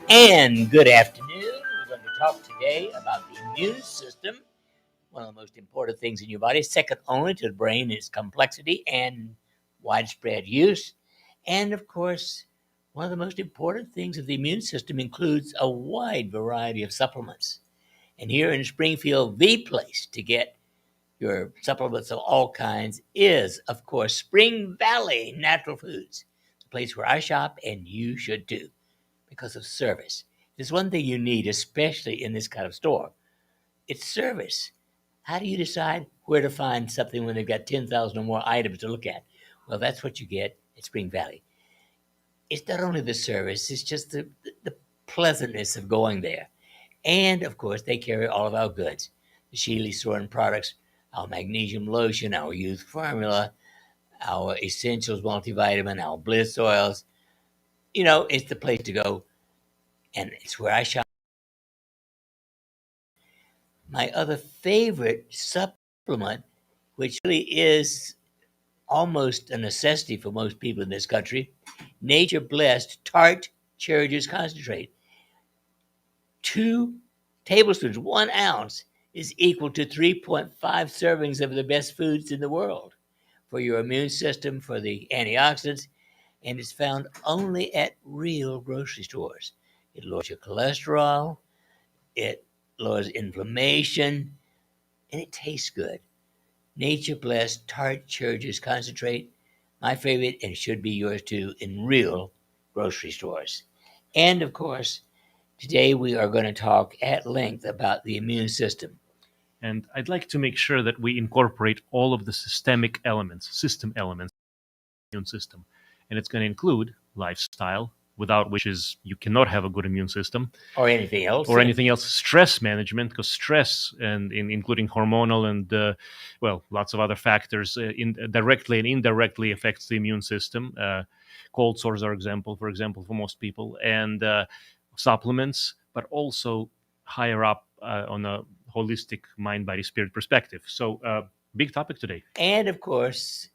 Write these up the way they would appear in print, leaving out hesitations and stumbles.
And good afternoon. We're going to talk today about the immune system, one of the most important things in your body, second only to the brain in its complexity and widespread use. And of course, one of the most important things of the immune system includes a wide variety of supplements. And here in Springfield, the place to get your supplements of all kinds is, of course, Spring Valley Natural Foods, the place where I shop, and you should too, because of service. There's one thing you need, especially in this kind of store. It's service. How do you decide where to find something when they've got 10,000 or more items to look at? Well, that's what you get at Spring Valley. It's not only the service, it's just the pleasantness of going there. And, of course, they carry all of our goods. The Shealy-Sorin products, our magnesium lotion, our youth formula, our essentials multivitamin, our bliss oils. You know, it's the place to go, and it's where I shop. My other favorite supplement, which really is almost a necessity for most people in this country, Nature Blessed Tart Cherry Juice Concentrate. 2 tablespoons, 1 ounce, is equal to 3.5 servings of the best foods in the world for your immune system, for the antioxidants, and it's found only at real grocery stores. It lowers your cholesterol, it lowers inflammation, and it tastes good. Nature Blessed Tart Cherry Juice Concentrate, my favorite, and should be yours too, in real grocery stores. And of course, today we are going to talk at length about the immune system. And I'd like to make sure that we incorporate all of the systemic elements, system elements, of the immune system. And it's going to include lifestyle, without which is you cannot have a good immune system. Or anything else. Stress management, because stress, and including hormonal and, lots of other factors, directly and indirectly affects the immune system. Cold sores are for example, for most people. And supplements, but also higher up on a holistic mind, body, spirit perspective. So big topic today. And of course,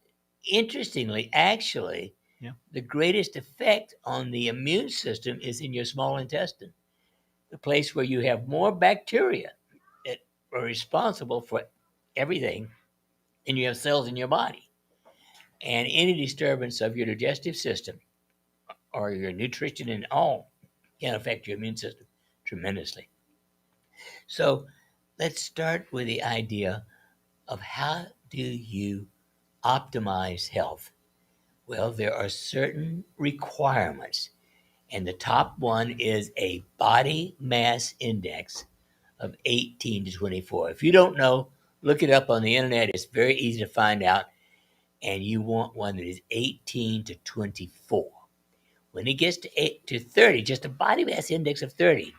interestingly, actually, the greatest effect on the immune system is in your small intestine, the place where you have more bacteria that are responsible for everything, and you have cells in your body. And any disturbance of your digestive system or your nutrition and all can affect your immune system tremendously. So let's start with the idea of how do you optimize health? Well, there are certain requirements, and the top one is a body mass index of 18 to 24. If you don't know, look it up on the internet. It's very easy to find out, and you want one that is 18 to 24. When it gets to 30, just a body mass index of 30,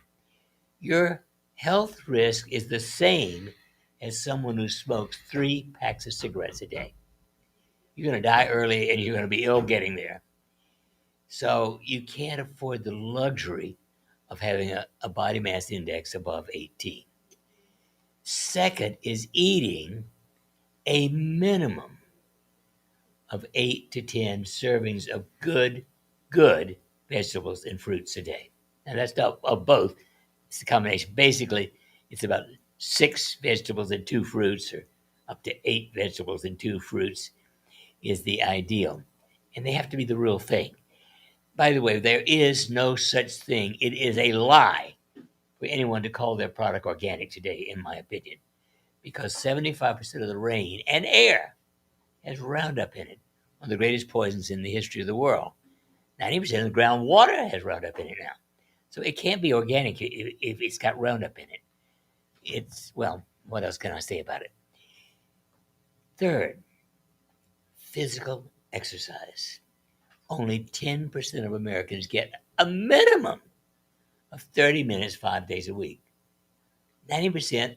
your health risk is the same as someone who smokes 3 packs of cigarettes a day. You're going to die early, and you're going to be ill getting there. So you can't afford the luxury of having a body mass index above 18. Second is eating a minimum of 8 to 10 servings of good vegetables and fruits a day. And that's not of both. It's a combination. Basically, it's about 6 vegetables and 2 fruits, or up to 8 vegetables and 2 fruits is the ideal. And they have to be the real thing. By the way, there is no such thing. It is a lie for anyone to call their product organic today, in my opinion, because 75% of the rain and air has Roundup in it, one of the greatest poisons in the history of the world. 90% of the groundwater has Roundup in it now. So it can't be organic if it's got Roundup in it. What else can I say about it? Third, physical exercise. Only 10% of Americans get a minimum of 30 minutes 5 days a week. 90%,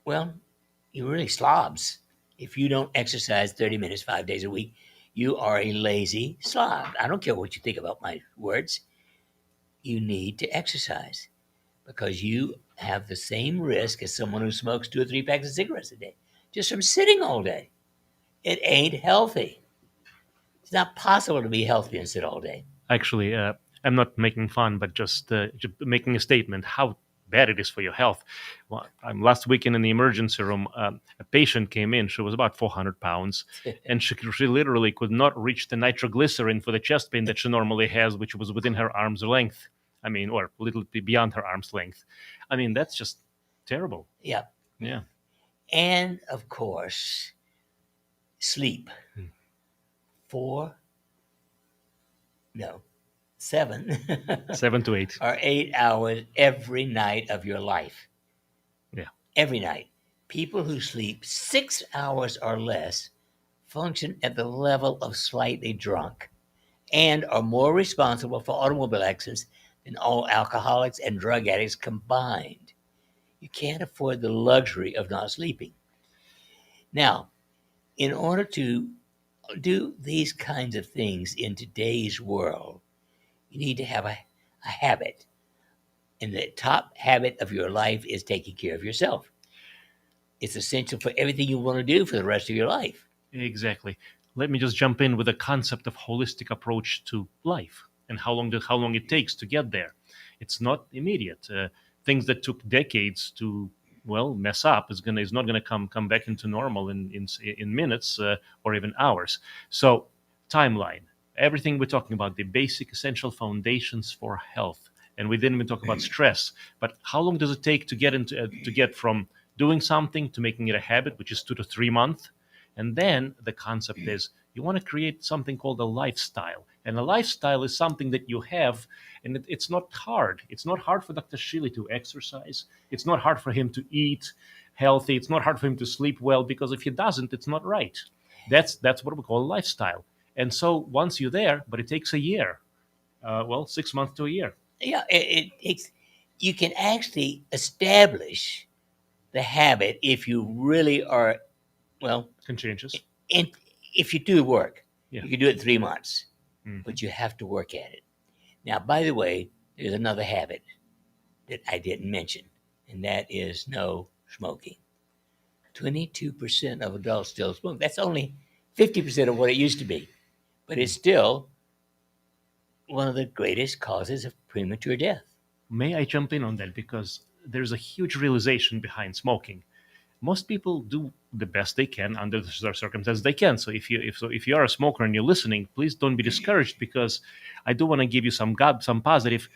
you're really slobs. If you don't exercise 30 minutes 5 days a week, you are a lazy slob. I don't care what you think about my words. You need to exercise because you have the same risk as someone who smokes 2 or 3 packs of cigarettes a day just from sitting all day. It ain't healthy. It's not possible to be healthy and sit all day. Actually, I'm not making fun, but just making a statement how bad it is for your health. Well, last weekend in the emergency room, a patient came in. She was about 400 pounds, and she literally could not reach the nitroglycerin for the chest pain that she normally has, which was within her arm's length. I mean, or a little bit beyond her arm's length. I mean, that's just terrible. Yeah. Yeah. And of course, sleep. 7 7 to 8 or 8 hours every night of your life. Yeah. Every night. People who sleep 6 hours or less function at the level of slightly drunk and are more responsible for automobile accidents than all alcoholics and drug addicts combined. You can't afford the luxury of not sleeping. Now, in order to do these kinds of things in today's world, you need to have a habit. And the top habit of your life is taking care of yourself. It's essential for everything you want to do for the rest of your life. Exactly. Let me just jump in with the concept of holistic approach to life and how long it takes to get there. It's not immediate. Things that took decades to mess up is not gonna come back into normal in minutes or even hours. So timeline. Everything we're talking about, the basic essential foundations for health, and we didn't even talk about stress. But how long does it take to get from doing something to making it a habit, which is 2 to 3 months? And then the concept is you want to create something called a lifestyle. And a lifestyle is something that you have, and it's not hard. It's not hard for Dr. Shealy to exercise. It's not hard for him to eat healthy. It's not hard for him to sleep well, because if he doesn't, it's not right. That's what we call a lifestyle. And so once you're there, but it takes a year, 6 months to a year. Yeah, you can actually establish the habit if you really are, conscientious. And if you do the work, Yeah. you can do it in 3 months, Mhm. but you have to work at it. Now, by the way, there's another habit that I didn't mention, and that is no smoking. 22% of adults still smoke. That's only 50% of what it used to be, but it's still one of the greatest causes of premature death. May I jump in on that? Because there's a huge realization behind smoking. Most people do the best they can under the circumstances they can. So if you are a smoker and you're listening, please don't be discouraged, because I do want to give you some positive.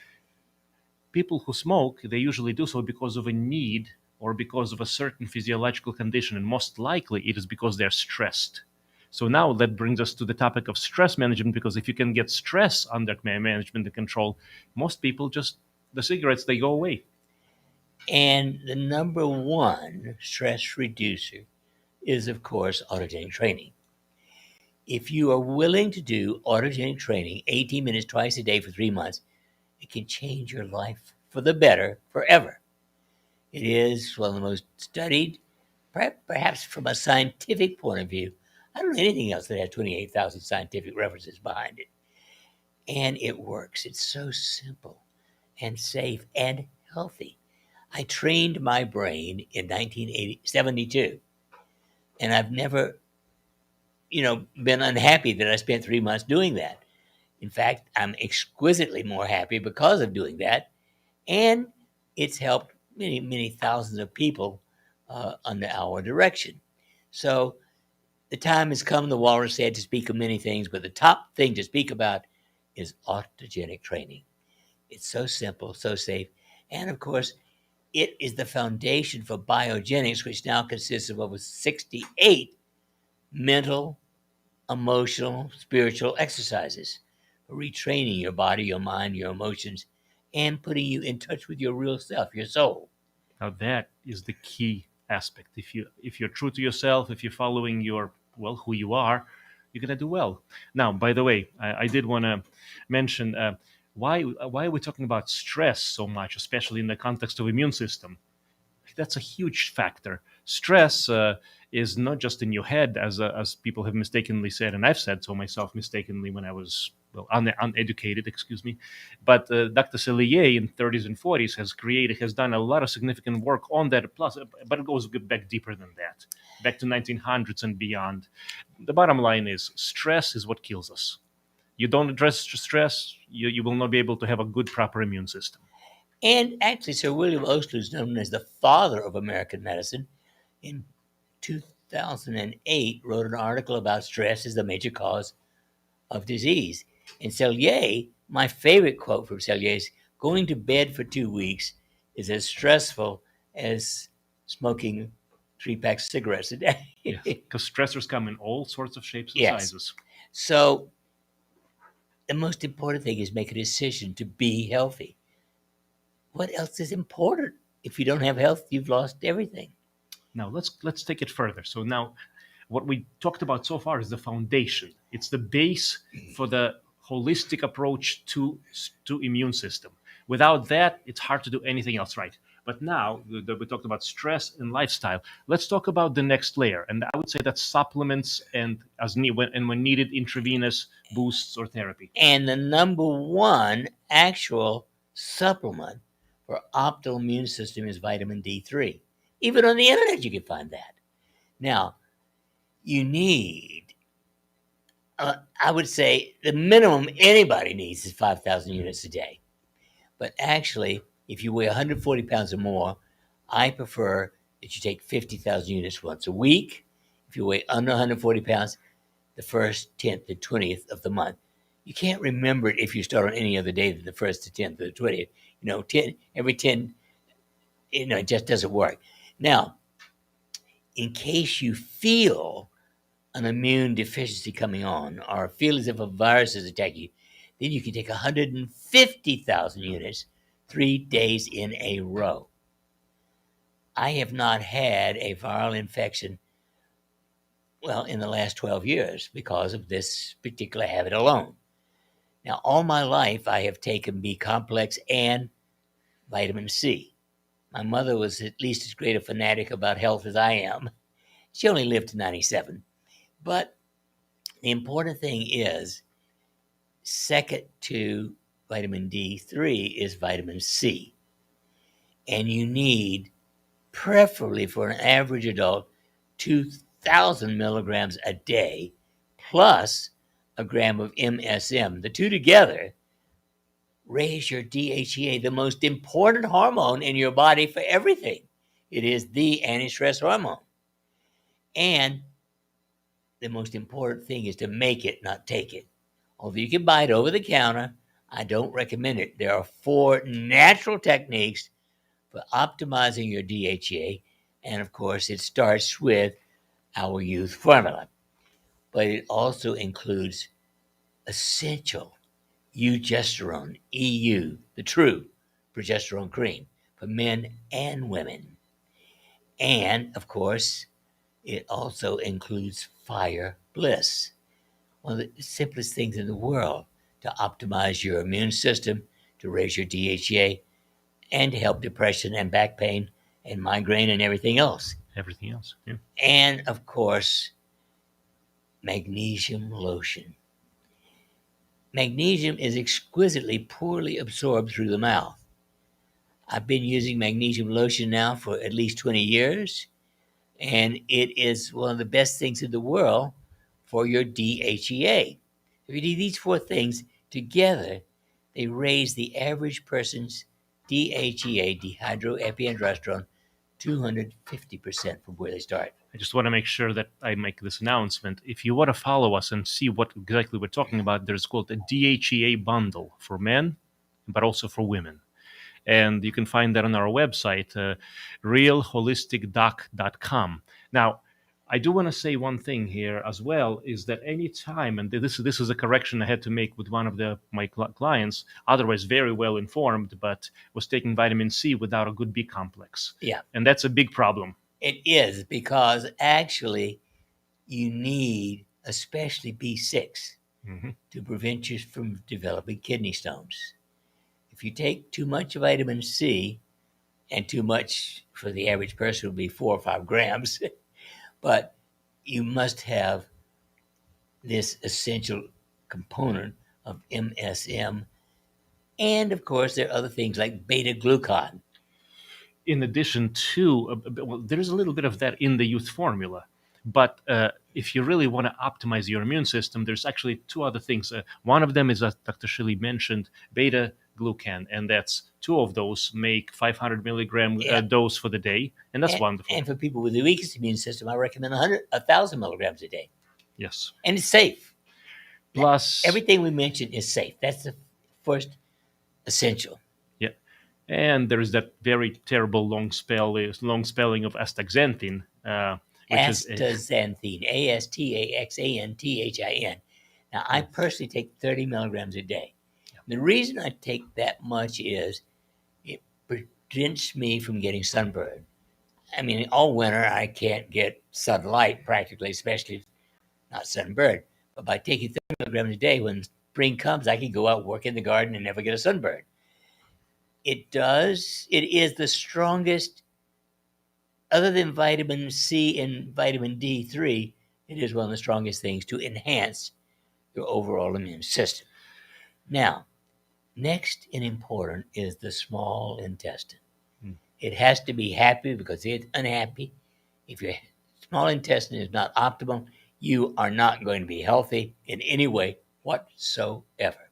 People who smoke, they usually do so because of a need or because of a certain physiological condition, and most likely it is because they're stressed. So now that brings us to the topic of stress management, because if you can get stress under management and control, most people the cigarettes, they go away. And the number one stress reducer is, of course, autogenic training. If you are willing to do autogenic training 18 minutes twice a day for 3 months, it can change your life for the better forever. It is one of the most studied, perhaps from a scientific point of view. I don't know anything else that has 28,000 scientific references behind it. And it works. It's so simple and safe and healthy. I trained my brain in 1972, and I've never, been unhappy that I spent 3 months doing that. In fact, I'm exquisitely more happy because of doing that, and it's helped many, many thousands of people under our direction. So the time has come, the walrus said, to speak of many things, but the top thing to speak about is autogenic training. It's so simple, so safe, and of course, it is the foundation for biogenics, which now consists of over 68 mental, emotional, spiritual exercises for retraining your body, your mind, your emotions, and putting you in touch with your real self, your soul. Now that is the key aspect. If you're true to yourself, if you're following who you are, you're gonna do well. Now, by the way, I did want to mention why are we talking about stress so much, especially in the context of immune system? That's a huge factor. Stress is not just in your head, as people have mistakenly said, and I've said so myself mistakenly when I was uneducated, excuse me. But Dr. Celiac in 30s and 40s has done a lot of significant work on that. Plus, but it goes back deeper than that, back to 1900s and beyond. The bottom line is stress is what kills us. You don't address stress, you will not be able to have a good, proper immune system. And actually, Sir William Osler is known as the father of American medicine. In 2008, wrote an article about stress as the major cause of disease. And Celiac, my favorite quote from Celiac is, going to bed for 2 weeks is as stressful as smoking 3 packs of cigarettes a day. Because stressors come in all sorts of shapes and Yes. sizes. So the most important thing is make a decision to be healthy. What else is important? If you don't have health, you've lost everything. Now let's take it further. So now what we talked about so far is the foundation. It's the base for the holistic approach to immune system. Without that, it's hard to do anything else right. But now that we talked about stress and lifestyle, let's talk about the next layer. And I would say that's supplements and when needed, intravenous boosts or therapy. And the number one actual supplement for optimal immune system is vitamin D3. Even on the internet, you can find that. Now, you need, I would say, the minimum anybody needs is 5,000 units a day. But actually, if you weigh 140 pounds or more, I prefer that you take 50,000 units once a week. If you weigh under 140 pounds, the 1st, 10th, and 20th of the month. You can't remember it if you start on any other day than the 1st, the 10th, or the 20th. 10, it just doesn't work. Now, in case you feel an immune deficiency coming on or feel as if a virus is attacking you, then you can take 150,000 units 3 days in a row. I have not had a viral infection, in the last 12 years because of this particular habit alone. Now, all my life, I have taken B complex and vitamin C. My mother was at least as great a fanatic about health as I am. She only lived to 97. But the important thing is, second to vitamin D3 is vitamin C. And you need, preferably for an average adult, 2,000 milligrams a day, plus a gram of MSM. The two together raise your DHEA, the most important hormone in your body for everything. It is the anti-stress hormone. And the most important thing is to make it, not take it. Although you can buy it over the counter, I don't recommend it. There are 4 natural techniques for optimizing your DHEA. And of course, it starts with our youth formula. But it also includes essential eugesterone, EU, the true progesterone cream for men and women. And of course, it also includes Fire Bliss, one of the simplest things in the world to optimize your immune system, to raise your DHEA, and to help depression and back pain and migraine and everything else. Everything else, yeah. And of course, magnesium lotion. Magnesium is exquisitely poorly absorbed through the mouth. I've been using magnesium lotion now for at least 20 years, and it is one of the best things in the world for your DHEA. If you do these 4 things together, they raise the average person's DHEA, dehydroepiandrosterone, 250% from where they start. I just want to make sure that I make this announcement. If you want to follow us and see what exactly we're talking about, there's called a DHEA bundle for men, but also for women. And you can find that on our website, realholisticdoc.com. Now, I do want to say one thing here as well, is that any time, and this is a correction I had to make with one of my clients, otherwise very well informed, but was taking vitamin C without a good B complex. Yeah. And that's a big problem. It is, because actually you need especially B6 to prevent you from developing kidney stones. If you take too much vitamin C, and too much for the average person would be 4 or 5 grams, but you must have this essential component of MSM. And of course, there are other things like beta glucan. In addition to, there's a little bit of that in the youth formula. But if you really want to optimize your immune system, there's actually two other things. One of them is, as Dr. Shealy mentioned, beta glucan, and that's two of those make 500 milligram Yeah. dose for the day, and that's wonderful. And for people with the weakest immune system, I recommend 1,000 milligrams a day. Yes. And it's safe. Plus, everything we mentioned is safe. That's the first essential. Yeah, and there is that very terrible long spelling of astaxanthin, which astaxanthin, Astaxanthin. Now, I personally take 30 milligrams a day. The reason I take that much is it prevents me from getting sunburned. I mean, all winter I can't get sunlight practically, especially not sunburned. But by taking 30 milligrams a day, when spring comes, I can go out, work in the garden, and never get a sunburn. It is the strongest, other than vitamin C and vitamin D3, it is one of the strongest things to enhance your overall immune system. Now, next and important is the small intestine. It has to be happy, because it's unhappy. If your small intestine is not optimal, you are not going to be healthy in any way whatsoever.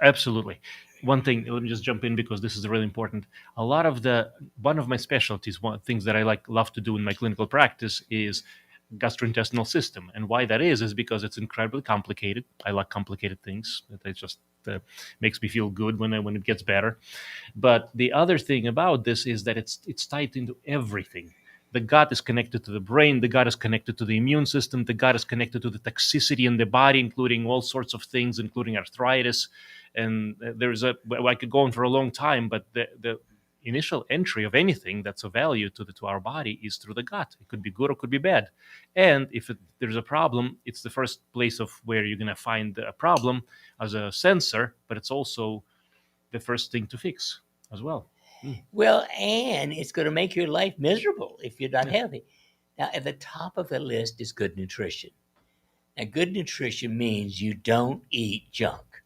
Absolutely. One thing, let me just jump in because this is really important. One of my specialties, things that I love to do in my clinical practice is gastrointestinal system. And why that is because it's incredibly complicated. I like complicated things. It just makes me feel good when it gets better. But the other thing about this is that it's tied into everything. The gut is connected to the brain. The gut is connected to the immune system. The gut is connected to the toxicity in the body, including all sorts of things, including arthritis. And I could go on for a long time, but the initial entry of anything that's of value to our body is through the gut. It could be good or could be bad. And if there's a problem, it's the first place of where you're going to find a problem as a sensor, but it's also the first thing to fix as well. Well, and it's going to make your life miserable if you're not healthy. Now, at the top of the list is good nutrition. Now, good nutrition means you don't eat junk.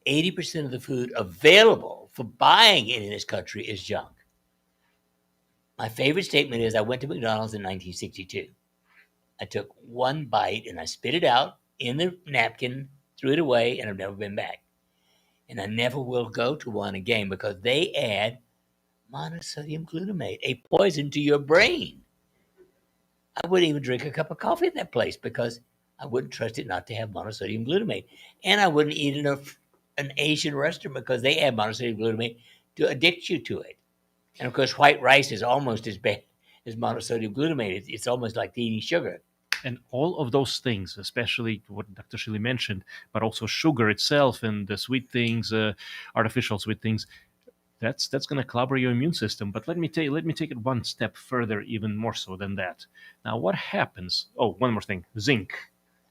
80% of the food available for buying in this country is junk. My favorite statement is, I went to McDonald's in 1962. I took one bite and I spit it out in the napkin, threw it away, and I've never been back. And I never will go to one again, because they add monosodium glutamate, a poison to your brain. I wouldn't even drink a cup of coffee at that place, because I wouldn't trust it not to have monosodium glutamate. And I wouldn't eat in an Asian restaurant, because they add monosodium glutamate to addict you to it. And of course, white rice is almost as bad as monosodium glutamate. It's almost like eating sugar. And all of those things, especially what Dr. Shealy mentioned, but also sugar itself and the sweet things, artificial sweet things, that's going to clobber your immune system. But let me take it one step further, even more so than that. Now, what happens? Oh, one more thing: zinc.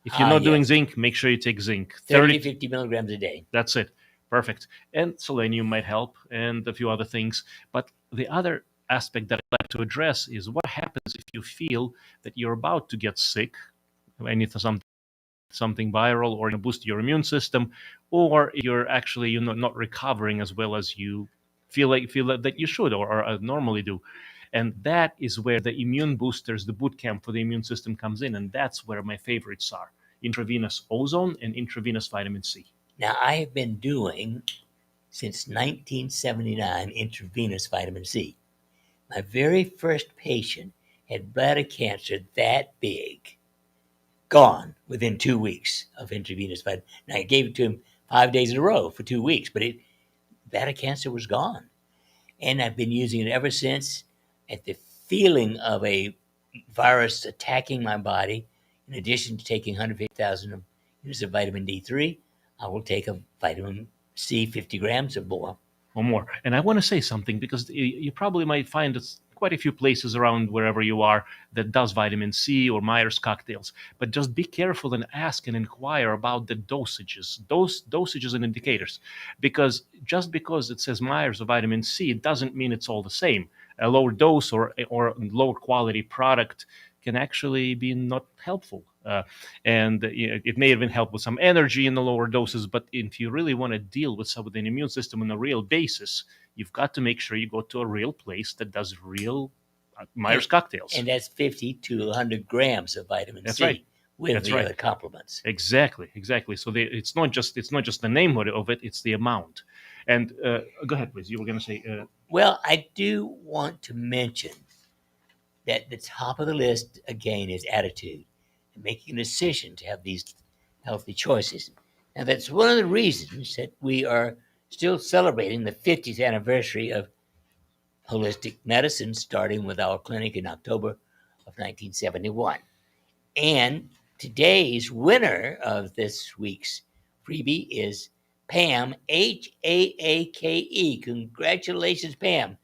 If you're not doing zinc, make sure you take zinc. 30 to 50 milligrams a day. That's it. Perfect. And selenium might help, and a few other things. But the other aspect that I'd like to address is what happens if you feel that you're about to get sick, something viral, or boost your immune system, or you're actually not recovering as well as you feel that you should or normally do. And that is where the immune boosters, the boot camp for the immune system, comes in, and that's where my favorites are: intravenous ozone and intravenous vitamin C. Now, I have been doing, since 1979, intravenous vitamin C. My very first patient had bladder cancer that big, gone within 2 weeks of intravenous vitamin. Now, I gave it to him 5 days in a row for 2 weeks, but bladder cancer was gone. And I've been using it ever since. At the feeling of a virus attacking my body, in addition to taking 150,000 units of vitamin D3, I will take a vitamin C, 50 grams or more. Or more. And I want to say something, because you probably might find quite a few places around wherever you are that does vitamin C or Myers cocktails. But just be careful and ask and inquire about the dosages, dosages and indicators. Because just because it says Myers or vitamin C, it doesn't mean it's all the same. A lower dose or lower quality product can actually be not helpful. And it may even help with some energy in the lower doses. But if you really want to deal with an immune system on a real basis, you've got to make sure you go to a real place that does real Myers cocktails. And that's 50 to 100 grams of vitamin That's C right. with That's the right. other complements. Exactly. So it's not just the name of it; it's the amount. And go ahead, please. You were going to say. Well, I do want to mention that the top of the list again is attitude and making a decision to have these healthy choices. Now, that's one of the reasons that we are still celebrating the 50th anniversary of holistic medicine, starting with our clinic in October of 1971. And today's winner of this week's freebie is Pam, Haake. Congratulations, Pam.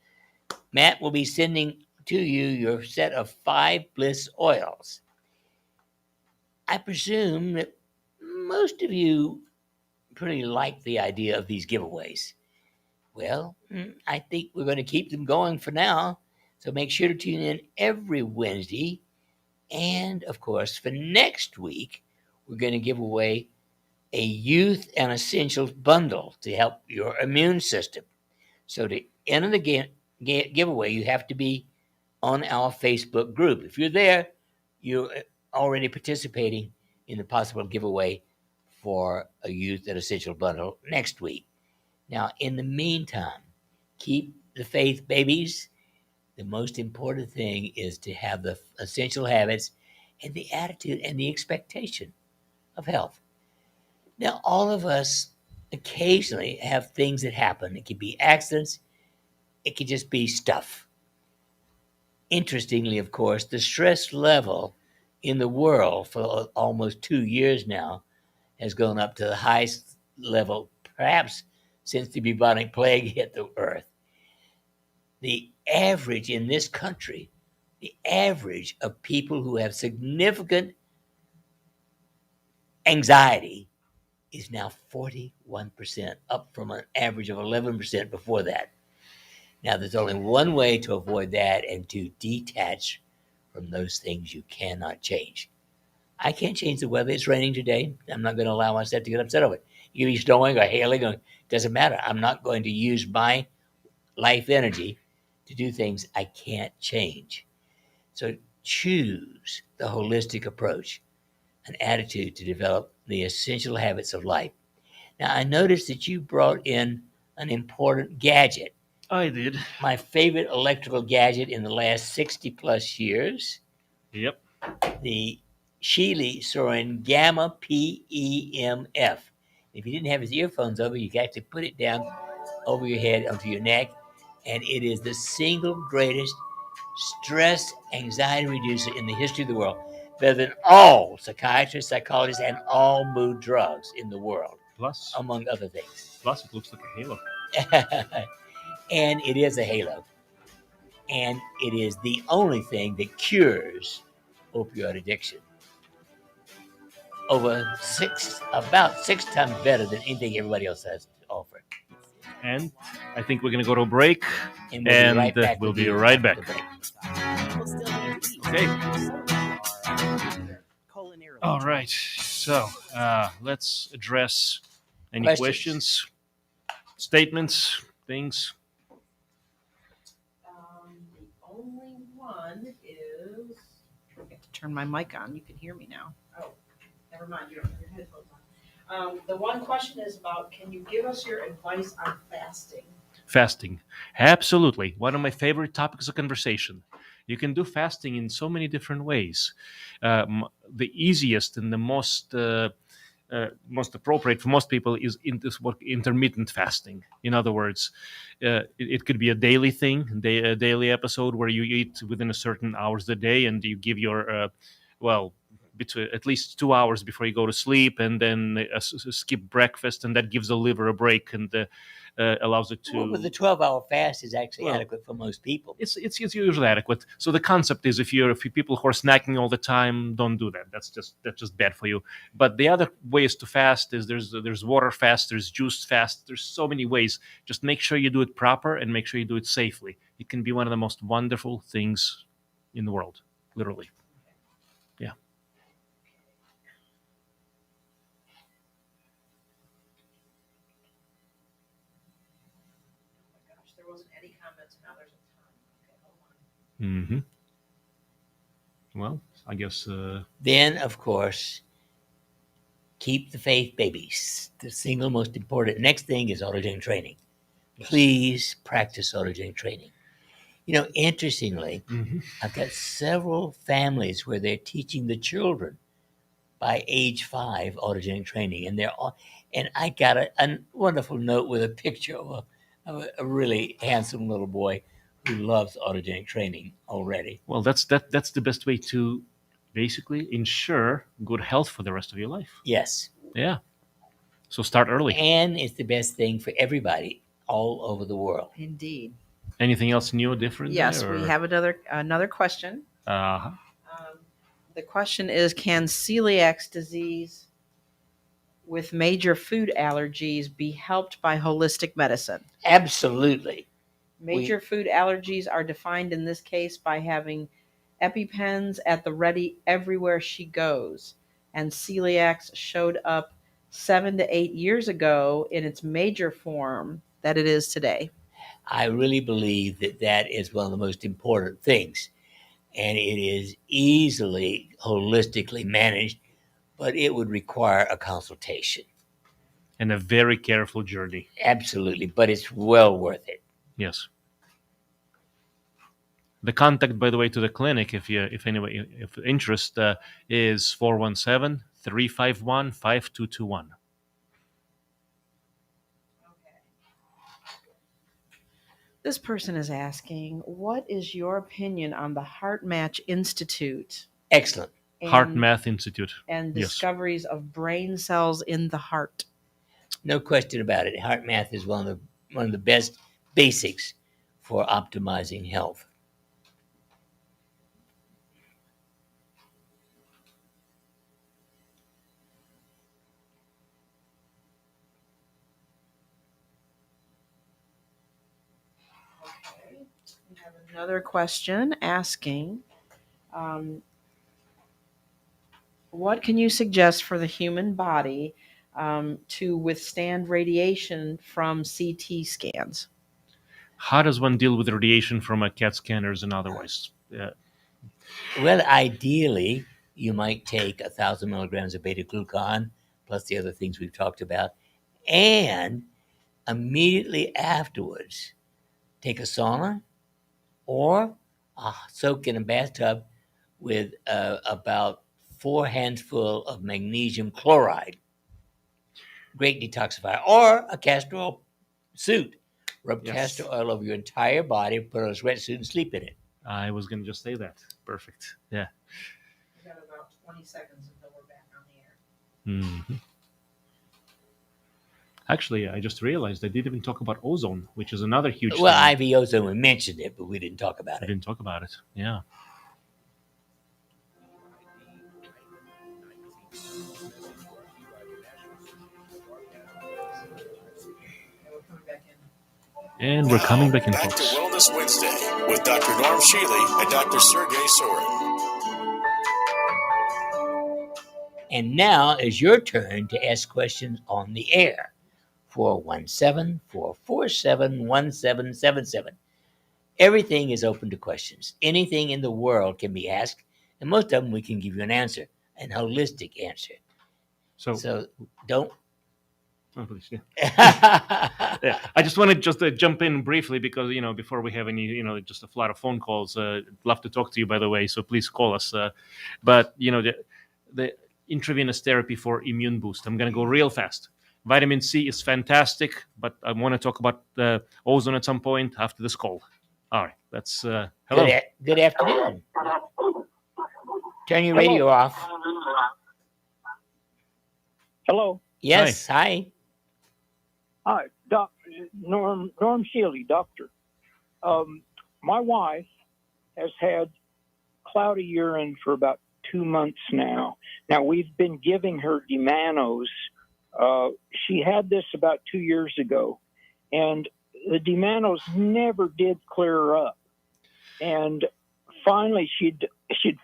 Matt will be sending to you your set of 5 Bliss oils. I presume that most of you pretty like the idea of these giveaways. Well, I think we're going to keep them going for now. So make sure to tune in every Wednesday. And of course, for next week, we're going to give away a Youth and Essentials bundle to help your immune system. So to enter the giveaway, you have to be on our Facebook group. If you're there, you're already participating in the possible giveaway for a Youth and Essential bundle next week. Now, in the meantime, keep the faith, babies. The most important thing is to have the essential habits and the attitude and the expectation of health. Now, all of us occasionally have things that happen. It could be accidents, it could just be stuff. Interestingly, of course, the stress level in the world for almost 2 years now has gone up to the highest level, perhaps since the bubonic plague hit the earth. The average in this country, the average of people who have significant anxiety is now 41%, up from an average of 11% before that. Now, there's only one way to avoid that and to detach from those things you cannot change. I can't change the weather. It's raining today. I'm not going to allow myself to get upset over it. You be snowing or hailing, or doesn't matter. I'm not going to use my life energy to do things I can't change. So choose the holistic approach, an attitude to develop the essential habits of life. Now, I noticed that you brought in an important gadget. I did. My favorite electrical gadget in the last 60 plus years. Yep. The Shealy-Sorin Gamma PEMF. If you didn't have his earphones over, you got to put it down over your head onto your neck, and it is the single greatest stress anxiety reducer in the history of the world, better than all psychiatrists, psychologists, and all mood drugs in the world, Plus, among other things. Plus, it looks like a halo. And it is a halo. And it is the only thing that cures opioid addiction. About six times better than anything everybody else has to offer. And I think we're going to go to a break. And we'll be right back. Okay. All right. So let's address any questions, statements, things. The only one is. I have to turn my mic on. You can hear me now. Oh, never mind. You don't have your headphones on. The one question is about, can you give us your advice on fasting? Fasting. Absolutely. One of my favorite topics of conversation. You can do fasting in so many different ways. The easiest and the most appropriate for most people is intermittent fasting. In other words, it could be a daily thing, a daily episode where you eat within a certain hours a day, and you give your between at least 2 hours before you go to sleep, and then skip breakfast, and that gives the liver a break and allows it to. Well, the 12-hour fast is actually adequate for most people. It's usually adequate. So the concept is, if people who are snacking all the time, don't do that. That's just bad for you. But the other ways to fast is there's water fast, there's juice fast. There's so many ways. Just make sure you do it proper and make sure you do it safely. It can be one of the most wonderful things in the world, literally. Yeah. Mm-hmm. Well, I guess. Then, of course, keep the faith, babies. The single most important. Next thing is autogenic training. Yes. Please practice autogenic training. Interestingly, Mm-hmm. I've got several families where they're teaching the children by age 5 autogenic training, and I got a wonderful note with a picture of a really handsome little boy who loves autogenic training already. Well, that's the best way to basically ensure good health for the rest of your life. Yes. Yeah. So start early. And it's the best thing for everybody all over the world. Indeed. Anything else new or different? Yes, there, we have another question. Uh-huh. The question is, can celiac disease with major food allergies be helped by holistic medicine? Absolutely. Major food allergies are defined in this case by having EpiPens at the ready everywhere she goes. And celiac showed up 7 to 8 years ago in its major form that it is today. I really believe that is one of the most important things. And it is easily holistically managed, but it would require a consultation. And a very careful journey. Absolutely, but it's well worth it. Yes. The contact, by the way, to the clinic, if interest, is 417-351-5221. This person is asking, what is your opinion on the Heart Match Institute? Excellent. Heart Math Institute. And Yes. discoveries of brain cells in the heart. No question about it. Heart math is one of the best basics for optimizing health. Okay. We have another question asking, what can you suggest for the human body to withstand radiation from CT scans? How does one deal with radiation from a CAT scanners and otherwise? Well, ideally, you might take 1,000 milligrams of beta glucan plus the other things we've talked about, and immediately afterwards, take a sauna or soak in a bathtub with about 4 handfuls of magnesium chloride. Great detoxifier. Or a castor oil suit. Rub castor oil over your entire body, put on a sweatsuit, and sleep in it. I was going to just say that. Perfect. Yeah. We got about 20 seconds until we're back on the air. Mm-hmm. Actually, I just realized I didn't even talk about ozone, which is another huge thing. Well, IV ozone, we mentioned it, but we didn't talk about it. We didn't talk about it. Yeah. And we're coming back in, Back folks. to Wellness Wednesday with Dr. Norm Shealy and Dr. Shealy-Sorin. And now is your turn to ask questions on the air. 417-447-1777. Everything is open to questions. Anything in the world can be asked, and most of them we can give you an answer, an holistic answer. So don't. Oh, please, yeah. Yeah. I just wanted to jump in briefly because, before we have any, just a flood of phone calls, I'd love to talk to you, by the way, so please call us. But, the intravenous therapy for immune boost, I'm going to go real fast. Vitamin C is fantastic, but I want to talk about the ozone at some point after this call. All right, that's hello. Good afternoon. Turn your radio off. Hello. Yes, hi. Hi, Norm Shealy, doctor. My wife has had cloudy urine for about 2 months now. Now, we've been giving her D-Manos. She had this about 2 years ago, and the D-Manos never did clear her up. And finally, she'd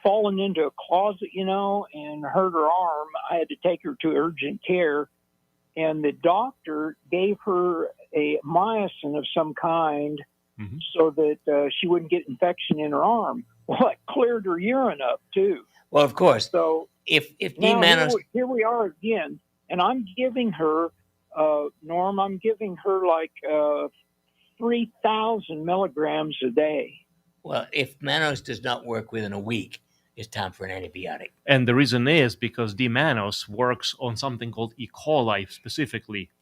fallen into a closet, and hurt her arm. I had to take her to urgent care. And the doctor gave her a myosin of some kind, so that she wouldn't get infection in her arm. Well, it cleared her urine up too. Well, of course. So if now D-mannose, here we are again, and I'm giving her, Norm, I'm giving her like 3,000 milligrams a day. well, if mannose does not work within a week, it's time for an antibiotic. And the reason is because D-mannose works on something called E. coli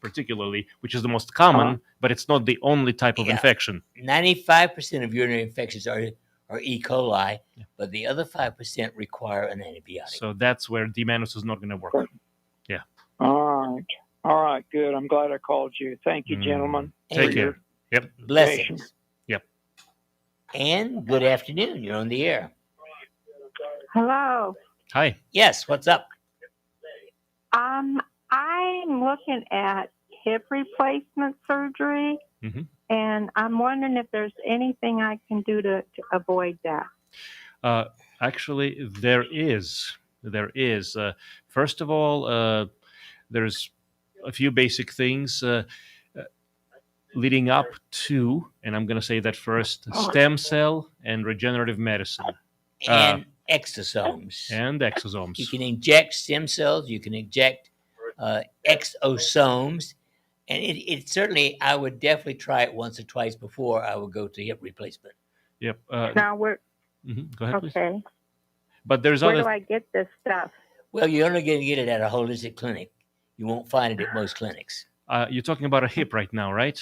particularly, which is the most common, but it's not the only type of infection. 95% of urinary infections are E. coli, but the other 5% require an antibiotic. So that's where D-mannose is not going to work. Yeah. All right, good. I'm glad I called you. Thank you, gentlemen. Take care. Yep. Blessings. Yep. And good afternoon. You're on the air. Hello. Hi. Yes, what's up? I'm looking at hip replacement surgery, and I'm wondering if there's anything I can do to avoid that. Actually, there is. First of all, there's a few basic things leading up to, and I'm going to say that first, stem cell and regenerative medicine. And exosomes. And exosomes. You can inject stem cells. You can inject exosomes. And it certainly, I would definitely try it once or twice before I would go to hip replacement. Yep. Now we're Go ahead, please. okay. But there's Where other. do I get this stuff? Well, you're only going to get it at a holistic clinic. You won't find it at most clinics. You're talking about a hip right now, right?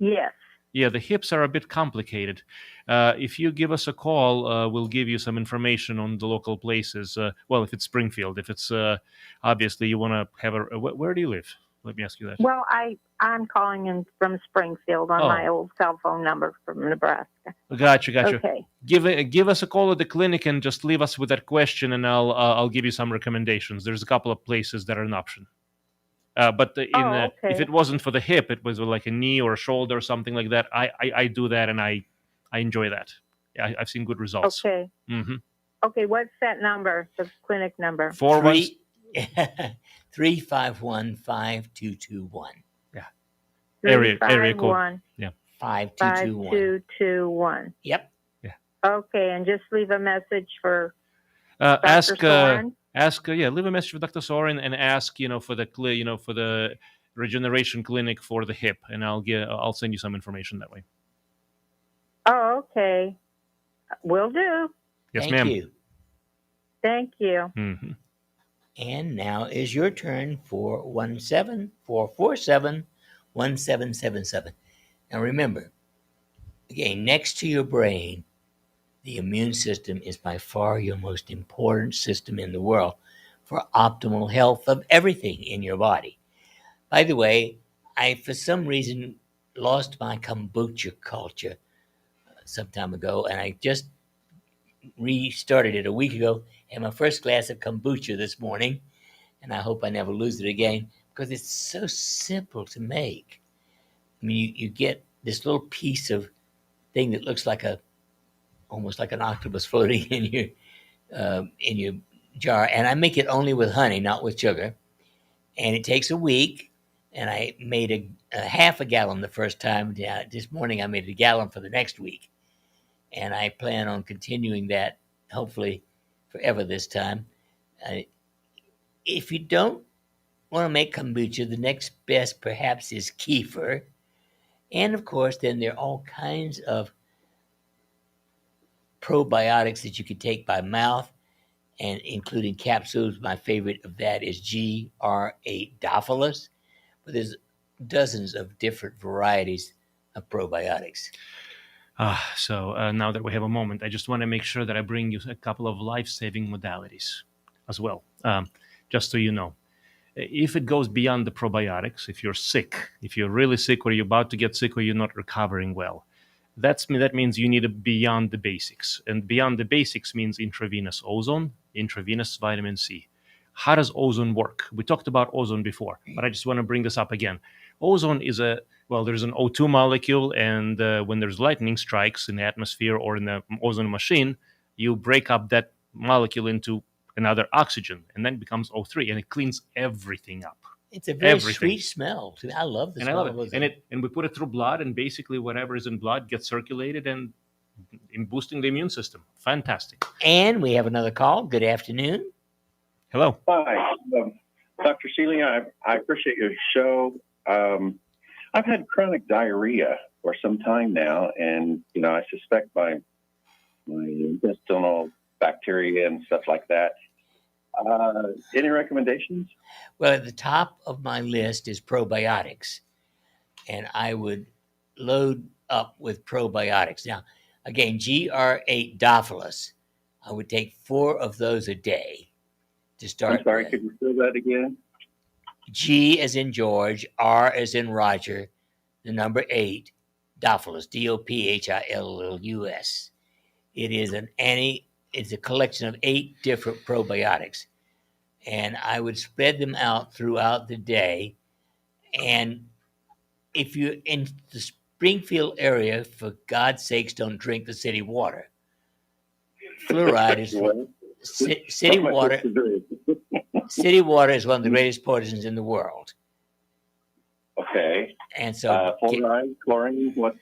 Yes. Yeah, the hips are a bit complicated. If you give us a call, we'll give you some information on the local places. Well, if it's Springfield, if it's obviously you want to have a. Where do you live? Let me ask you that. Well, I'm calling in from Springfield on my old cell phone number from Nebraska. Gotcha. Okay. Give us a call at the clinic and just leave us with that question, and I'll give you some recommendations. There's a couple of places that are an option. But if it wasn't for the hip, it was like a knee or a shoulder or something like that. I do that, and I enjoy that. Yeah, I've seen good results. Okay. Okay, what's that number? The clinic number? 351-5221. Yeah. Area code. Yeah. 5221. 5221. Yep. Yeah. Okay, and just leave a message for Ask. Sorin? Leave a message for Dr. Sorin and ask, for the regeneration clinic for the hip, and I'll send you some information that way. Oh, okay. Will do. Yes, Thank ma'am. you. Thank you. Mm-hmm. And now is your turn for 447-1777. Now remember, again, next to your brain, the immune system is by far your most important system in the world for optimal health of everything in your body. By the way, I, for some reason, lost my kombucha culture some time ago, and I just restarted it a week ago. Had my first glass of kombucha this morning, and I hope I never lose it again because it's so simple to make. I mean, you get this little piece of thing that looks like almost like an octopus floating in your jar, and I make it only with honey, not with sugar. And it takes a week, and I made a half a gallon the first time. This morning I made a gallon for the next week, and I plan on continuing that, hopefully forever this time. If you don't want to make kombucha, the next best perhaps is kefir. And of course, then there are all kinds of probiotics that you can take by mouth, and including capsules. My favorite of that is GR8-Dophilus, but there's dozens of different varieties of probiotics. So now that we have a moment, I just want to make sure that I bring you a couple of life-saving modalities as well, just so you know. If it goes beyond the probiotics, if you're sick, if you're really sick or you're about to get sick or you're not recovering well, that means you need a beyond the basics. And beyond the basics means intravenous ozone, intravenous vitamin C. How does ozone work? We talked about ozone before, but I just want to bring this up again. Ozone is there's an O2 molecule, and when there's lightning strikes in the atmosphere or in the ozone machine, you break up that molecule into another oxygen, and then it becomes O3, and it cleans everything up. It's a very Everything. sweet smell. I love the And I smell love of it. ozone. And we put it through blood, and basically whatever is in blood gets circulated and in boosting the immune system. Fantastic. And we have another call. Good afternoon. Hello. Hi, Dr. Shealy. I appreciate your show. I've had chronic diarrhea for some time now, and I suspect my intestinal bacteria and stuff like that. Any recommendations? Well, at the top of my list is probiotics, and I would load up with probiotics. Now, again, GR8 Dophilus, I would take 4 of those a day to start. I'm sorry, could you say that again? G as in George, R as in Roger, the number 8, Dophilus, DOPHILLUS. It is it's a collection of 8 different probiotics. And I would spread them out throughout the day. And if you're in the Springfield area, for God's sakes, don't drink the city water. Fluoride is city water. City water is one of the greatest poisons in the world. Okay. And so, fluoride, chlorine, what?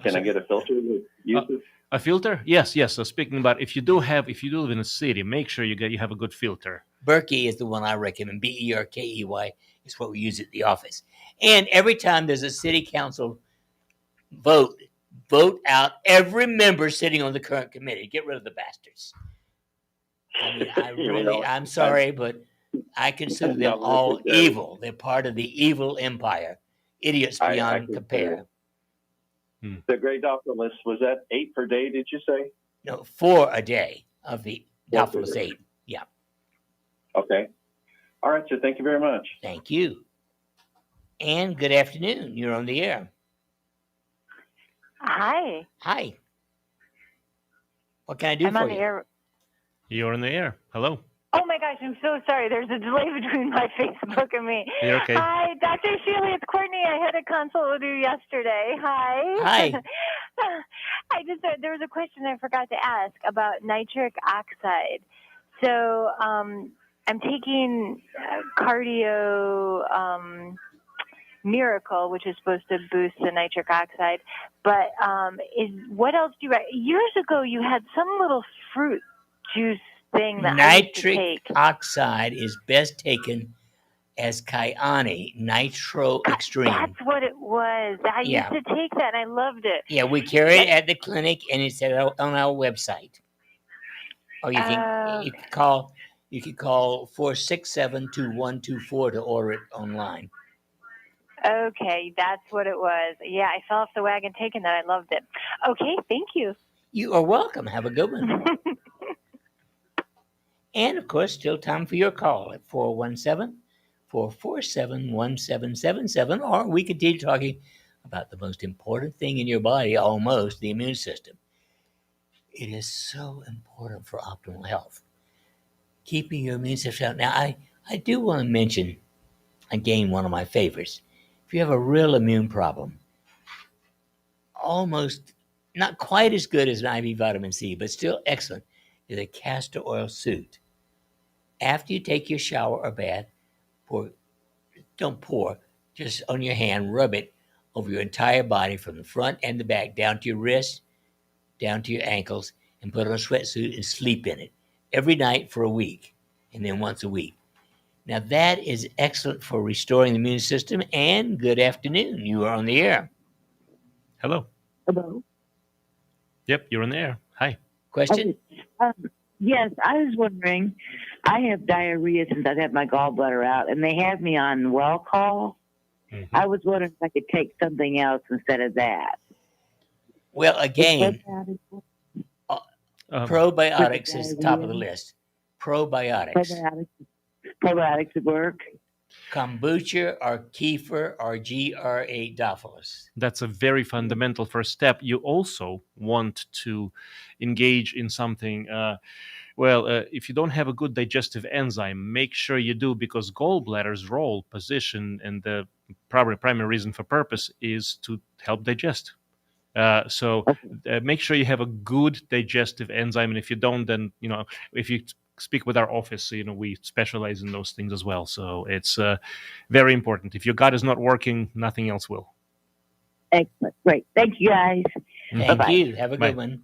Can I get a filter that uses? A filter? Yes. So speaking about if you live in a city, make sure you have a good filter. Berkey is the one I recommend. BERKEY is what we use at the office. And every time there's a city council vote out every member sitting on the current committee. Get rid of the bastards. I mean, I'm sorry, but I consider them all evil. They're part of the evil empire. Idiots beyond compare. The Great Dophilus, was that 8 per day, did you say? No, 4 a day of the Dophilus 8. Yeah. Okay. All right, so thank you very much. Thank you. And good afternoon. You're on the air. Hi. Hi. What can I do I'm for on you? the air. You're in the air. Hello. Oh my gosh, I'm so sorry. There's a delay between my Facebook and me. You're okay. Hi, Dr. Shealy. It's Courtney. I had a consult with you yesterday. Hi. Hi. There was a question I forgot to ask about nitric oxide. So I'm taking Cardio Miracle, which is supposed to boost the nitric oxide. But what else do you? Years ago, you had some little fruit juice thing that nitric oxide is best taken as Kyani, Nitro Extreme. That's what it was. I used to take that and I loved it. Yeah, we carry it at the clinic and it's on our website. Or you can call 467-2124 to order it online. Okay, that's what it was. Yeah, I fell off the wagon taking that. I loved it. Okay, thank you. You are welcome. Have a good one. And, of course, still time for your call at 417-447-1777. Or we continue talking about the most important thing in your body, almost, the immune system. It is so important for optimal health. Keeping your immune system out. Now, I do want to mention, again, one of my favorites. If you have a real immune problem, almost not quite as good as an IV vitamin C, but still excellent, is a castor oil suit. After you take your shower or bath, don't pour, just on your hand, rub it over your entire body from the front and the back, down to your wrists, down to your ankles, and put on a sweatsuit and sleep in it every night for a week, and then once a week. Now, that is excellent for restoring the immune system. And good afternoon. You are on the air. Hello. Hello. Yep, you're on the air. Hi. Question? Okay. Yes, I was wondering. I have diarrhea since I've had my gallbladder out, and they have me on Well Call. Mm-hmm. I was wondering if I could take something else instead of that. Well, again, probiotics is top of the list. Probiotics would work. Kombucha or kefir or GR8 Dophilus. That's a very fundamental first step. You also want to engage in something. If you don't have a good digestive enzyme, make sure you do, because gallbladder's role, position, and the primary reason for purpose is to help digest. Make sure you have a good digestive enzyme, and if you don't, then if you speak with our office. We specialize in those things as well. So it's very important. If your gut is not working, nothing else will. Excellent. Great. Thank you, guys. Thank Bye-bye. you. Have a good Bye.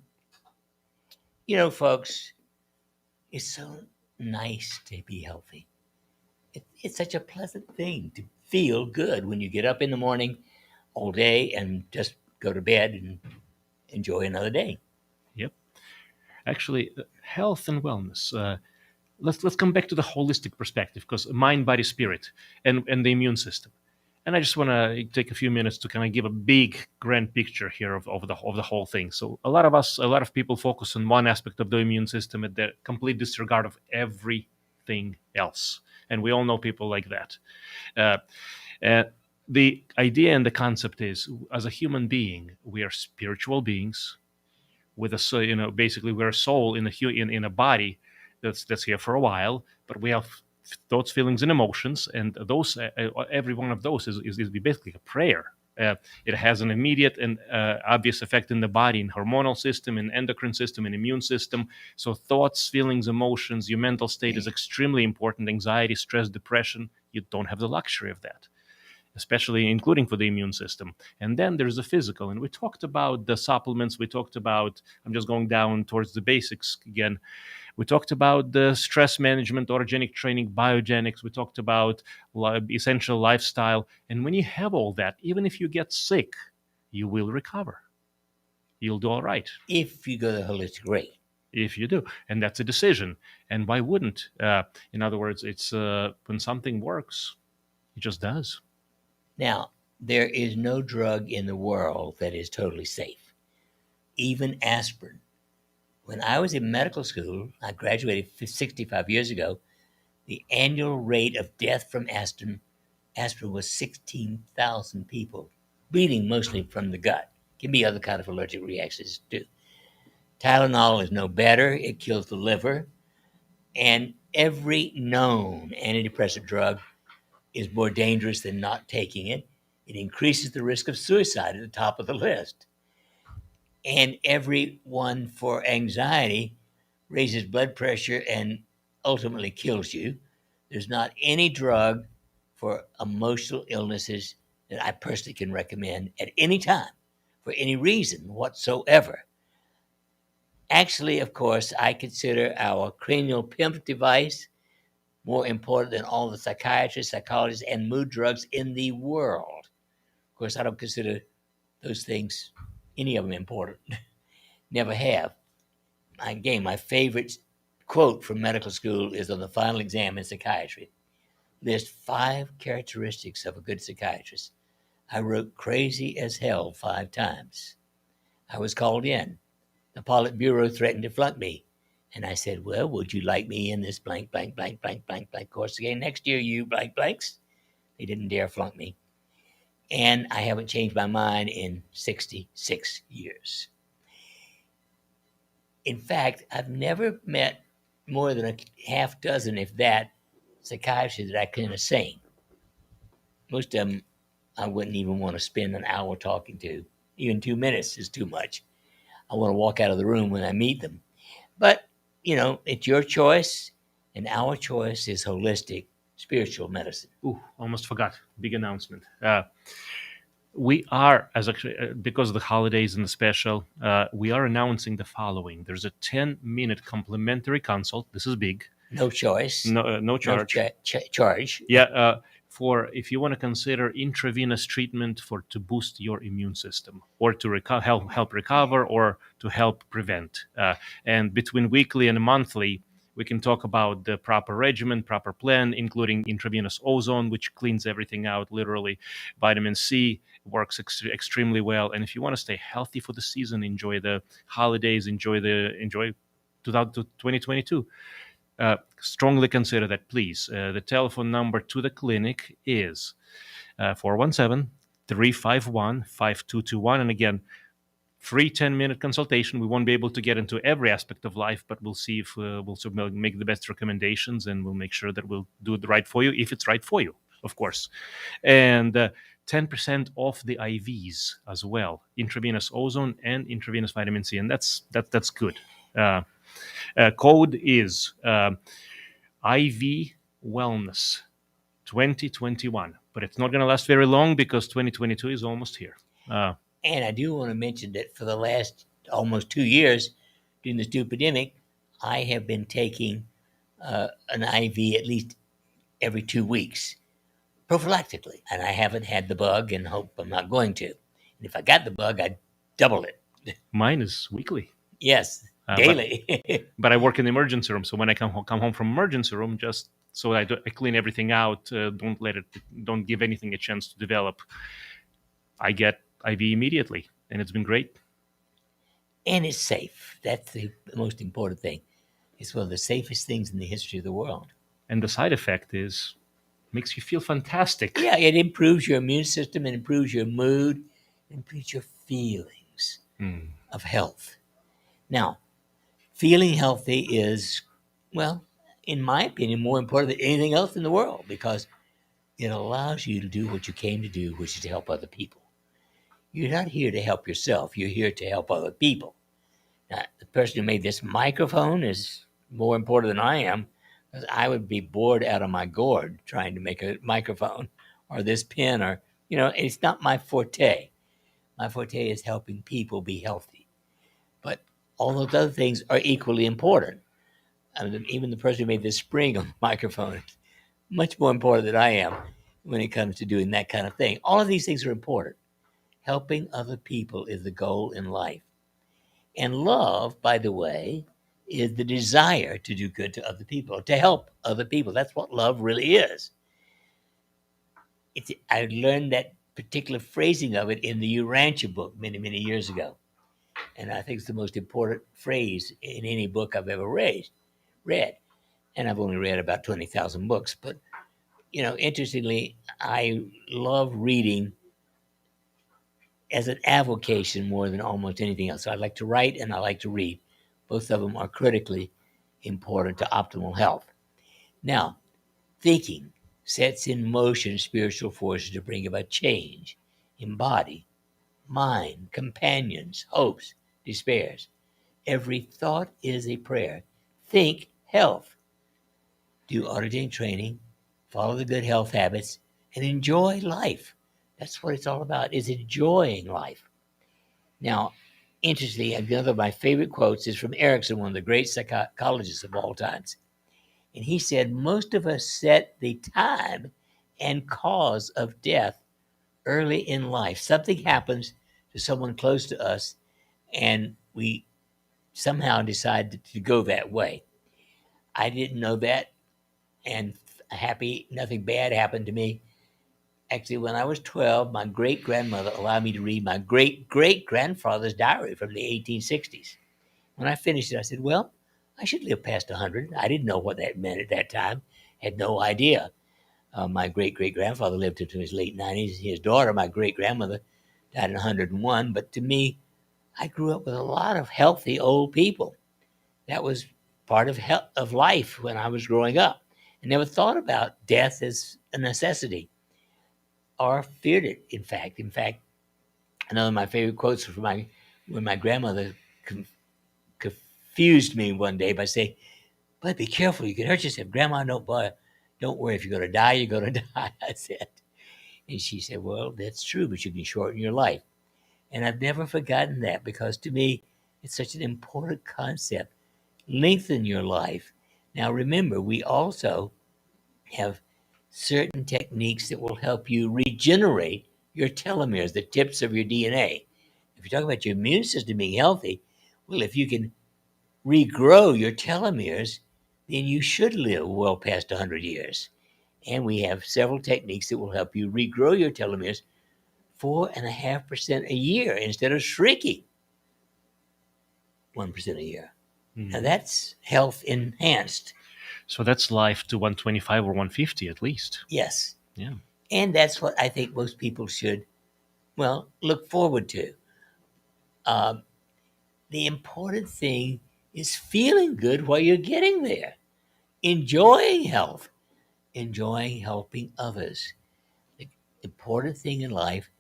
one. Folks, it's so nice to be healthy. It's such a pleasant thing to feel good when you get up in the morning all day and just go to bed and enjoy another day. Yep. Actually, health and wellness. Let's come back to the holistic perspective, because mind, body, spirit, and the immune system. And I just want to take a few minutes to kind of give a big, grand picture here of the whole thing. So a lot of people focus on one aspect of the immune system at the complete disregard of everything else. And we all know people like that. The idea and the concept is, as a human being, we are spiritual beings with a basically we're a soul in a body that's here for a while, but we have thoughts, feelings, and emotions, and those every one of those is basically a prayer. It has an immediate and obvious effect in the body, in hormonal system, in endocrine system, in immune system. So thoughts, feelings, emotions, your mental state is extremely important. Anxiety, stress, depression, you don't have the luxury of that, especially including for the immune system. And then there's the physical. And we talked about the supplements. We talked about, I'm just going down towards the basics again. We talked about the stress management, autogenic training, biogenics. We talked about essential lifestyle. And when you have all that, even if you get sick, you will recover. You'll do all right. If you go the holistic rate. If you do. And that's a decision. And why wouldn't? In other words, it's when something works, it just does. Now, there is no drug in the world that is totally safe. Even aspirin. When I was in medical school, I graduated 65 years ago, the annual rate of death from aspirin was 16,000 people, bleeding mostly from the gut. Can be other kind of allergic reactions too. Tylenol is no better. It kills the liver. And every known antidepressant drug is more dangerous than not taking it. It increases the risk of suicide at the top of the list. And every one for anxiety raises blood pressure and ultimately kills you. There's not any drug for emotional illnesses that I personally can recommend at any time for any reason whatsoever. Actually, of course, I consider our cranial PIMP device more important than all the psychiatrists, psychologists, and mood drugs in the world. Of course, I don't consider those things, any of them, important. Never have. Again, my favorite quote from medical school is on the final exam in psychiatry. List 5 characteristics of a good psychiatrist. I wrote crazy as hell 5 times. I was called in. The Politburo threatened to flunk me. And I said, well, would you like me in this blank, blank, blank, blank, blank, blank course again next year, you blank blanks? They didn't dare flunk me. And I haven't changed my mind in 66 years. In fact, I've never met more than a half dozen, if that, psychiatrists that I can assign. Most of them I wouldn't even want to spend an hour talking to. Even 2 minutes is too much. I want to walk out of the room when I meet them. But, it's your choice, and our choice is holistic spiritual medicine. Ooh, almost forgot. Big announcement. We are, because of the holidays and the special, we are announcing the following. There's a 10-minute complimentary consult. This is big. No choice. No charge. No charge. Yeah, for if you want to consider intravenous treatment to boost your immune system, or to help recover, or to help prevent. And between weekly and monthly, we can talk about the proper regimen, proper plan, including intravenous ozone, which cleans everything out, literally. Vitamin C works extremely well. And if you want to stay healthy for the season, enjoy the holidays, enjoy 2022, strongly consider that, please. The telephone number to the clinic is 417-351-5221. And again, free 10-minute consultation. We won't be able to get into every aspect of life, but we'll see if we'll make the best recommendations, and we'll make sure that we'll do it right for you, if it's right for you, of course. And 10% off the IVs as well, intravenous ozone and intravenous vitamin C, and that's good. Code is IV Wellness 2021, but it's not going to last very long because 2022 is almost here. And I do want to mention that for the last almost 2 years during this epidemic, I have been taking an IV at least every 2 weeks prophylactically, and I haven't had the bug and hope I'm not going to. And if I got the bug, I'd double it. Mine is weekly. Yes, daily. But I work in the emergency room, so when I come home from emergency room, just so I clean everything out, don't give anything a chance to develop. I get IV immediately, and it's been great. And it's safe. That's the most important thing. It's one of the safest things in the history of the world. And the side effect is makes you feel fantastic. Yeah, it improves your immune system, it improves your mood, it improves your feelings of health. Now, feeling healthy is, well, in my opinion, more important than anything else in the world because it allows you to do what you came to do, which is to help other people. You're not here to help yourself. You're here to help other people. Now, the person who made this microphone is more important than I am because I would be bored out of my gourd trying to make a microphone or this pen or, it's not my forte. My forte is helping people be healthy. But all those other things are equally important. I mean, even the person who made this spring on the microphone is much more important than I am when it comes to doing that kind of thing. All of these things are important. Helping other people is the goal in life. And love, by the way, is the desire to do good to other people, to help other people. That's what love really is. I learned that particular phrasing of it in the Urantia book many, many years ago. And I think it's the most important phrase in any book I've ever read. And I've only read about 20,000 books. But, interestingly, I love reading as an avocation more than almost anything else. So I like to write and I like to read. Both of them are critically important to optimal health. Now, thinking sets in motion spiritual forces to bring about change in body, mind, companions, hopes, despairs. Every thought is a prayer. Think health. Do autogenic training, follow the good health habits, and enjoy life. That's what it's all about, is enjoying life. Now, interestingly, another of my favorite quotes is from Erickson, one of the great psychologists of all times. And he said, most of us set the time and cause of death early in life. Something happens to someone close to us, and we somehow decide to go that way. I didn't know that, and nothing bad happened to me. Actually, when I was 12, my great-grandmother allowed me to read my great-great-grandfather's diary from the 1860s. When I finished it, I said, well, I should live past 100. I didn't know what that meant at that time. Had no idea. My great-great-grandfather lived into his late 90s. His daughter, my great-grandmother, died at 101. But to me, I grew up with a lot of healthy old people. That was part of life when I was growing up. I never thought about death as a necessity or feared it, in fact. In fact, another of my favorite quotes was when my grandmother confused me one day by saying, but be careful, you can hurt yourself. Grandma, don't worry, if you're going to die, you're going to die, I said. And she said, well, that's true, but you can shorten your life. And I've never forgotten that because to me, it's such an important concept. Lengthen your life. Now, remember, we also have certain techniques that will help you regenerate your telomeres, the tips of your DNA. If you're talking about your immune system being healthy, well, if you can regrow your telomeres, then you should live well past 100 years. And we have several techniques that will help you regrow your telomeres 4.5% a year instead of shrinking 1% a year. Now that's health enhanced. So that's life to 125 or 150 at least. Yes. Yeah. And that's what I think most people should, look forward to. The important thing is feeling good while you're getting there. Enjoying health. Enjoying helping others. The important thing in life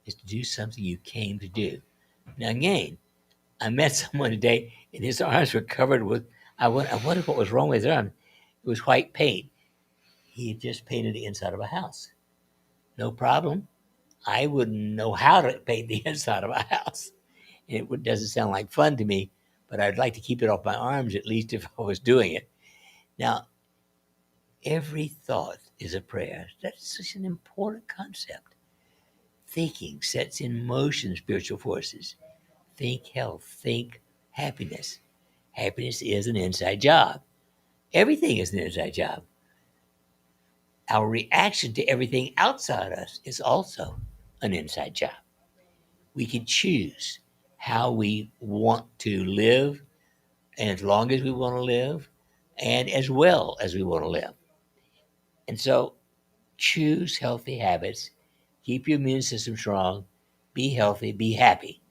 is to do something you came to do. Now, again, I met someone today, and his arms were covered with, I wondered what was wrong with his arm. It was white paint. He had just painted the inside of a house. No problem. I wouldn't know how to paint the inside of a house. And it doesn't sound like fun to me, but I'd like to keep it off my arms, at least if I was doing it. Now, every thought is a prayer. That's such an important concept. Thinking sets in motion spiritual forces. Think health, think happiness. Happiness is an inside job. Everything is an inside job. Our reaction to everything outside us is also an inside job. We can choose how we want to live, and as long as we want to live, and as well as we want to live. And so choose healthy habits, keep your immune system strong, be healthy, be happy.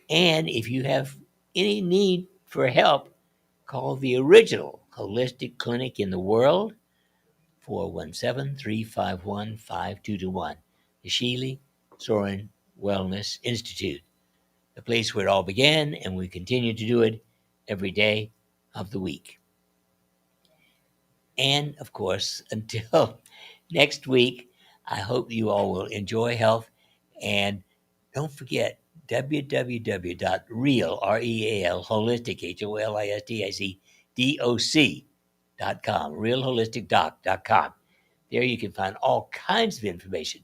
And if you have any need for help, call the original holistic clinic in the world, 417-351-5221, the Shealy-Sorin Wellness Institute, the place where it all began, and we continue to do it every day of the week. And of course, until next week, I hope you all will enjoy health. And don't forget www.real, R-E-A-L, holistic, HOLISTICDOC.com, realholisticdoc.com. There you can find all kinds of information.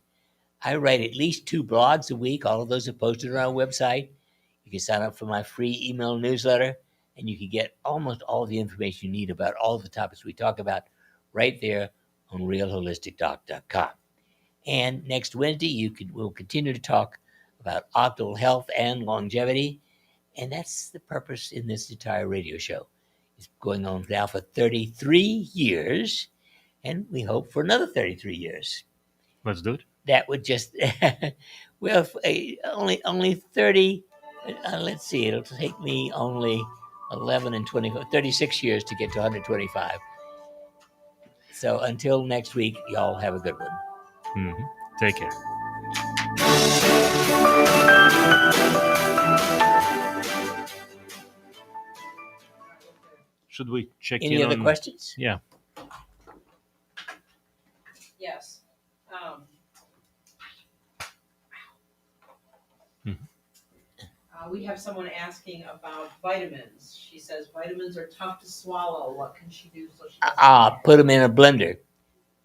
I write at least 2 blogs a week. All of those are posted on our website. You can sign up for my free email newsletter, and you can get almost all the information you need about all the topics we talk about right there on realholisticdoc.com. And next Wednesday, we'll continue to talk about optimal health and longevity, and that's the purpose in this entire radio show. It's going on now for 33 years, and we hope for another 33 years. Let's do it. That would just, well, only 30, let's see, it'll take me only 11 and 24, 36 years to get to 125. So until next week, y'all have a good one. Mm-hmm. Take care. Should we check Any other questions? Yeah. Yes. We have someone asking about vitamins. She says vitamins are tough to swallow. What can she do so she doesn't Put them in a blender.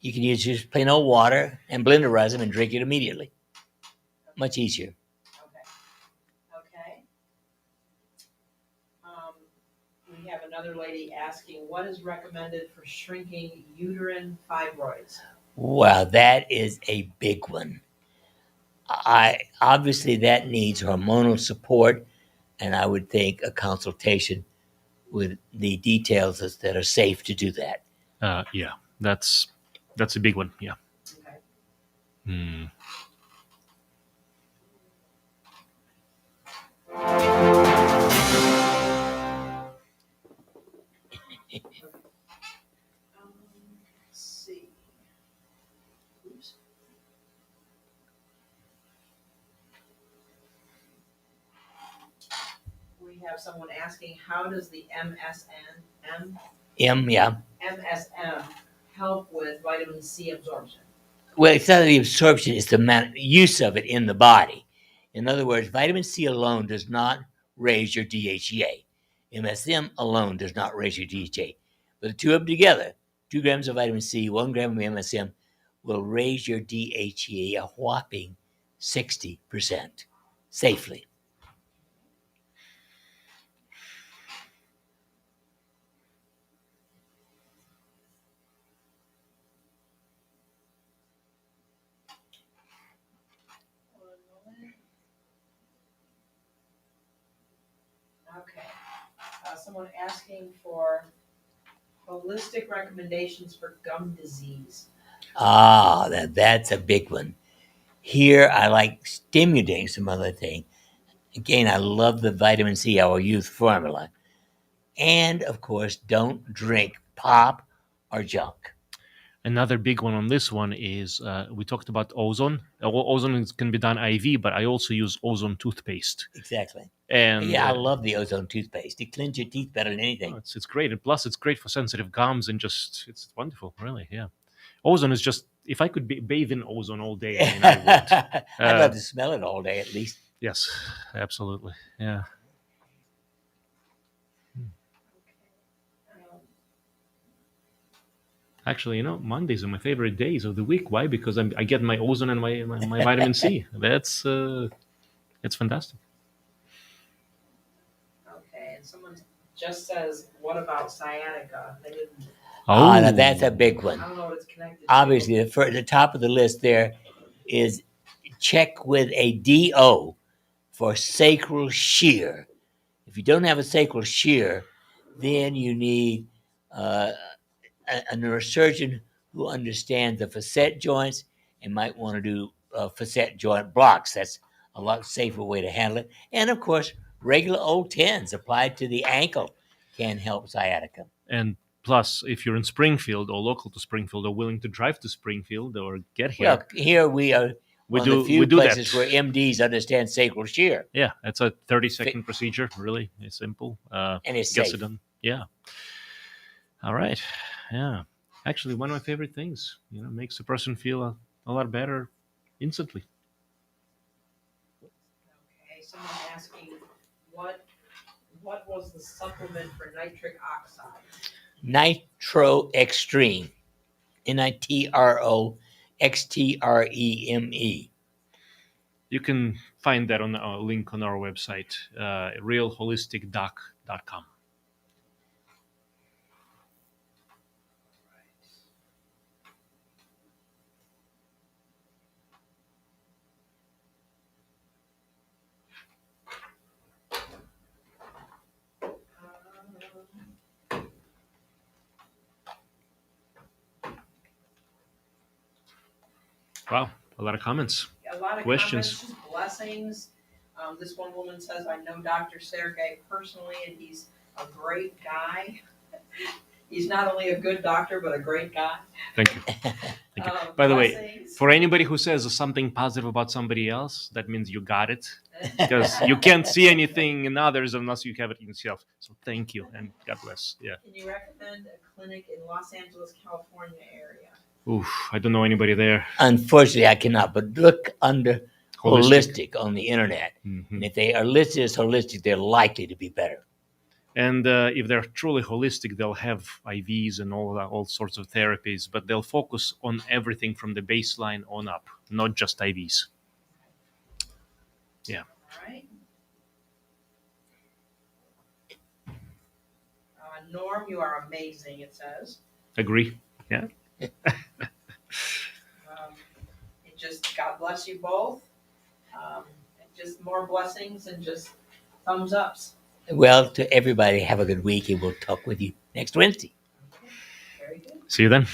You can use just plain old water and blenderize them and drink it immediately. Much easier. Okay. We have another lady asking, what is recommended for shrinking uterine fibroids? Wow, that is a big one. Obviously that needs hormonal support, and I would think a consultation with the details that are safe to do that. Yeah, that's a big one. Yeah. Okay. Let's see. Oops. We have someone asking, how does the MSM help with vitamin C absorption? Well, it's not the absorption, it's the use of it in the body. In other words, vitamin C alone does not raise your DHEA. MSM alone does not raise your DHEA. But the two of them together, 2 grams of vitamin C, 1 gram of MSM, will raise your DHEA a whopping 60% safely. Okay. Someone asking for holistic recommendations for gum disease. That's a big one. Here, I like stimulating some other thing. Again, I love the vitamin C, our youth formula. And, of course, don't drink pop or junk. Another big one on this one is we talked about ozone. Ozone can be done IV, but I also use ozone toothpaste. Exactly. And yeah, I love the ozone toothpaste. It cleans your teeth better than anything. It's great. And plus, it's great for sensitive gums and just, it's wonderful, really. Yeah. Ozone is just, if I could bathe in ozone all day, I mean, I would. I'd love to smell it all day at least. Yes, absolutely. Yeah. Actually, Mondays are my favorite days of the week. Why? Because I get my ozone and my vitamin C. That's it's fantastic. Okay, and someone just says, what about sciatica? They didn't. Now that's a big one. I don't know what it's connected to. Obviously, the top of the list there is check with a DO for sacral shear. If you don't have a sacral shear, then you need a neurosurgeon who understands the facet joints and might want to do facet joint blocks. That's a lot safer way to handle it. And of course, regular old tens applied to the ankle can help sciatica. And plus, if you're in Springfield or local to Springfield or willing to drive to Springfield or get here. Well, here we are one of the few places where MDs understand sacral shear. Yeah, it's a 30-second procedure. Really, it's simple. And it's gets safe. it done. Yeah. All right. Yeah. Actually, one of my favorite things. Makes a person feel a lot better instantly. Okay, someone asking, what was the supplement for nitric oxide? Nitro Extreme. NITROXTREME. You can find that on a link on our website, realholisticdoc.com. Wow, a lot of comments. A lot of questions. Comments, just blessings. This one woman says, I know Dr. Sergey personally, and he's a great guy. He's not only a good doctor, but a great guy. Thank you. Thank you. By the way, for anybody who says something positive about somebody else, that means you got it. Because you can't see anything in others unless you have it in yourself. So thank you, and God bless. Yeah. Can you recommend a clinic in Los Angeles, California area? Oof, I don't know anybody there. Unfortunately, I cannot, but look under holistic on the internet. Mm-hmm. And if they are listed as holistic, they're likely to be better. And if they're truly holistic, they'll have IVs and all sorts of therapies, but they'll focus on everything from the baseline on up, not just IVs. Yeah. All right. Norm, you are amazing, it says. Agree. Yeah. Just God bless you both. Just more blessings and just thumbs ups. Well, to everybody, have a good week, and we'll talk with you next Wednesday. Okay. Very good. See you then.